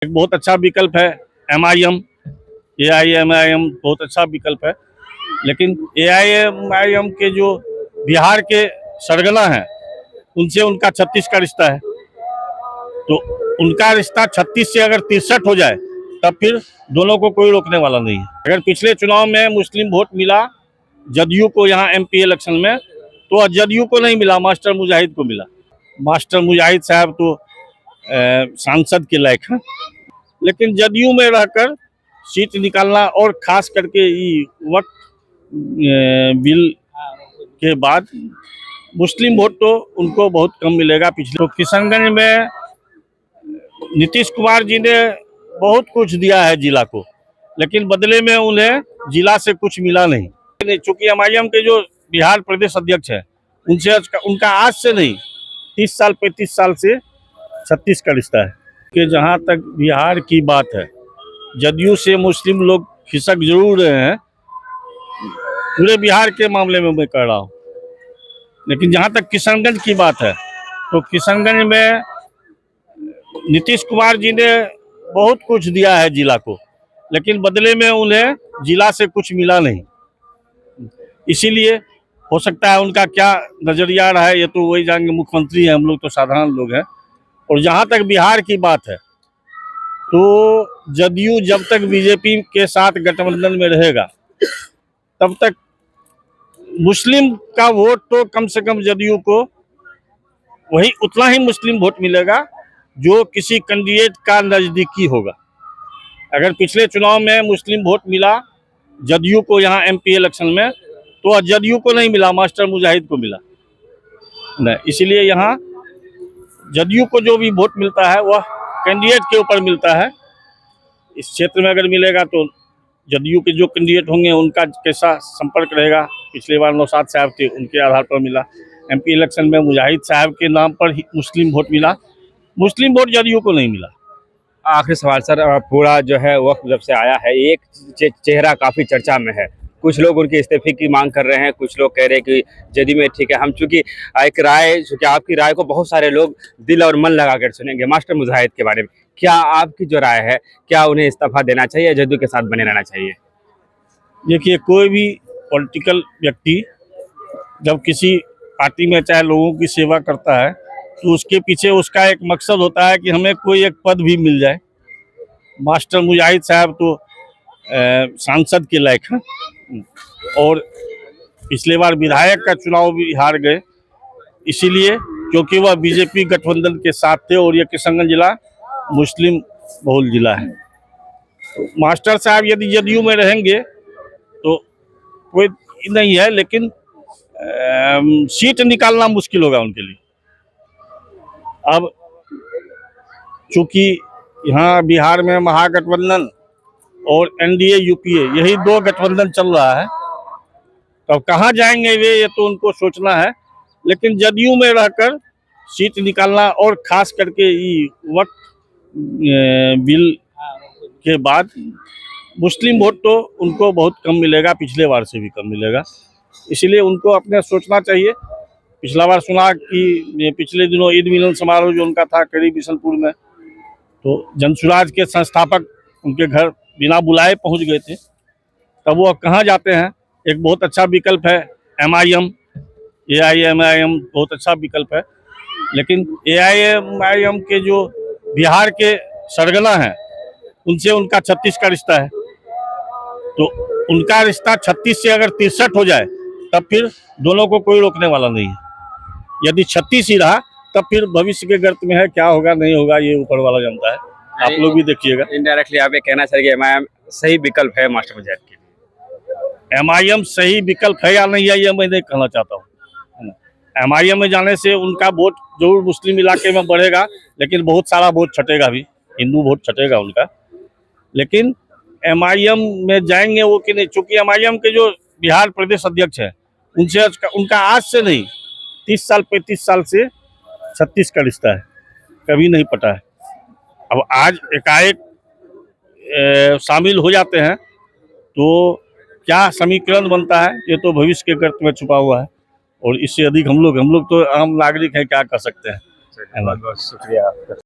एक बहुत अच्छा विकल्प है एमआईएम। एआईएमआईएम बहुत अच्छा विकल्प है, लेकिन एआईएमआईएम के जो बिहार के सरगना हैं उनसे उनका 36 का रिश्ता है। तो उनका रिश्ता 36 से अगर 63 हो जाए तब फिर दोनों को कोई रोकने वाला नहीं है। अगर पिछले चुनाव में मुस्लिम वोट मिला जदयू को यहाँ एमपी इलेक्शन में, तो जदयू को नहीं मिला, मास्टर मुजाहिद को मिला। मास्टर मुजाहिद साहब तो सांसद के लायक हैं, लेकिन जदयू में रहकर सीट निकालना और खास करके वक्त बिल के बाद मुस्लिम वोट तो उनको बहुत कम मिलेगा। पिछले तो किशनगंज में नीतीश कुमार जी ने बहुत कुछ दिया है जिला को, लेकिन बदले में उन्हें जिला से कुछ मिला नहीं। चूंकि एमआईएम के जो बिहार प्रदेश अध्यक्ष है उनसे उनका आज से नहीं 30 साल 35 साल से 36 का रिश्ता है। कि जहाँ तक बिहार की बात है, जदयू से मुस्लिम लोग खिसक जरूर रहे हैं, पूरे बिहार के मामले में मैं कह रहा हूँ। लेकिन जहाँ तक किशनगंज की बात है, तो किशनगंज में नीतीश कुमार जी ने बहुत कुछ दिया है जिला को, लेकिन बदले में उन्हें जिला से कुछ मिला नहीं। इसीलिए हो सकता है उनका क्या नजरिया रहा है, ये तो वही जानेंगे, मुख्यमंत्री हैं, हम लोग तो साधारण लोग हैं। और जहाँ तक बिहार की बात है, तो जदयू जब तक बीजेपी के साथ गठबंधन में रहेगा तब तक मुस्लिम का वोट तो कम से कम जदयू को वही उतना ही मुस्लिम वोट मिलेगा जो किसी कैंडिडेट का नजदीकी होगा। अगर पिछले चुनाव में मुस्लिम वोट मिला जदयू को यहाँ एमपी इलेक्शन में, तो जदयू को नहीं मिला, मास्टर मुजाहिद को मिला नहीं। इसीलिए यहाँ जदयू को जो भी वोट मिलता है वह कैंडिडेट के ऊपर मिलता है। इस क्षेत्र में अगर मिलेगा तो जदयू के जो कैंडिडेट होंगे उनका कैसा संपर्क रहेगा, पिछले बार नौशाद साहब थे उनके आधार पर मिला। एमपी इलेक्शन में मुजाहिद साहब के नाम पर ही मुस्लिम वोट मिला, मुस्लिम वोट जदयू को नहीं मिला। आखिरी सवाल सर, पूरा जो है वक्त जब से आया है एक चेहरा काफ़ी चर्चा में है। कुछ लोग उनके इस्तीफे की मांग कर रहे हैं, कुछ लोग कह रहे हैं कि जदयू में ठीक है। हम चूंकि एक राय, चूंकि आपकी राय को बहुत सारे लोग दिल और मन लगा कर सुनेंगे मास्टर मुजाहिद के बारे में, क्या आपकी जो राय है, क्या उन्हें इस्तीफा देना चाहिए या जदयू के साथ बने रहना चाहिए? देखिए, कोई भी पॉलिटिकल व्यक्ति जब किसी पार्टी में चाहे लोगों की सेवा करता है तो उसके पीछे उसका एक मकसद होता है कि हमें कोई एक पद भी मिल जाए। मास्टर मुजाहिद साहब तो सांसद के लायक हैं और पिछले बार विधायक का चुनाव भी हार गए, इसीलिए क्योंकि वह बीजेपी गठबंधन के साथ थे और ये किशनगंज जिला मुस्लिम बहुल जिला है। तो मास्टर साहब यदि जदयू में रहेंगे तो कोई नहीं है, लेकिन सीट निकालना मुश्किल होगा उनके लिए। अब चूंकि यहाँ बिहार में महागठबंधन और एनडीए यूपीए यही दो गठबंधन चल रहा है, तो कहाँ जाएंगे वे, ये तो उनको सोचना है। लेकिन जदयू में रहकर सीट निकालना और खास करके वक्त बिल के बाद मुस्लिम वोट तो उनको बहुत कम मिलेगा, पिछले बार से भी कम मिलेगा। इसीलिए उनको अपने सोचना चाहिए। पिछला बार सुना कि पिछले दिनों ईद मिलन समारोह जो उनका था करीब बिशनपुर में, तो जनसुराज के संस्थापक उनके घर बिना बुलाए पहुंच गए थे, तब वो कहाँ जाते हैं। एक बहुत अच्छा विकल्प है एमआईएम, एआईएमआईएम बहुत अच्छा विकल्प है, लेकिन एआईएमआईएम के जो बिहार के सरगना हैं उनसे उनका 36 का रिश्ता है। तो उनका रिश्ता 36 से अगर 63 हो जाए तब फिर दोनों को कोई रोकने वाला नहीं है। यदि 36 ही रहा तब फिर भविष्य के गर्त में है, क्या होगा नहीं होगा ये ऊपर वाला जानता है, आप लोग भी देखिएगा। इनडायरेक्टली आप ये कहना चाहिए एमआईएम सही विकल्प है मास्टर मुजाहिद के लिए? एमआईएम सही विकल्प है या नहीं है ये मैं नहीं कहना चाहता हूँ। एमआईएम में जाने से उनका वोट जरूर मुस्लिम इलाके में बढ़ेगा, लेकिन बहुत सारा वोट छटेगा भी, हिंदू वोट छटेगा उनका। लेकिन एमआईएम में जाएंगे वो कि नहीं, चूंकि एमआईएम के जो बिहार प्रदेश अध्यक्ष है उनसे उनका आज से नहीं 30 साल 35 साल से 36 का रिश्ता है, कभी नहीं पटा है। अब आज एकाएक शामिल हो जाते हैं तो क्या समीकरण बनता है ये तो भविष्य के गर्त में छुपा हुआ है, और इससे अधिक हम लोग तो आम नागरिक हैं, क्या कर सकते हैं। बहुत बहुत शुक्रिया आपका।